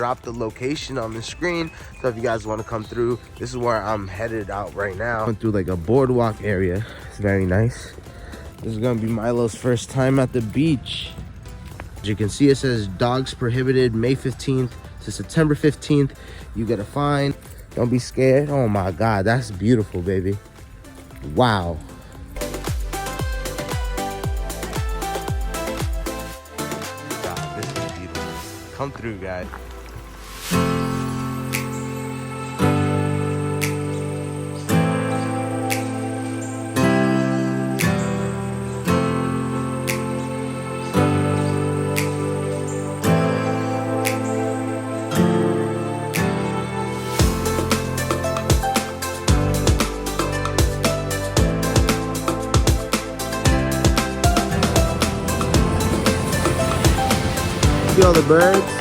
Drop the location on the screen, so if you guys want to come through, this is where I'm headed out right now. Going through like a boardwalk area. It's very nice. This is gonna be Milo's first time at the beach. As you can see, it says dogs prohibited May 15th to September 15th. You get a fine. Don't be scared. Oh my God, that's beautiful, baby. Wow. God, this is beautiful. Come through, guys. See all the birds?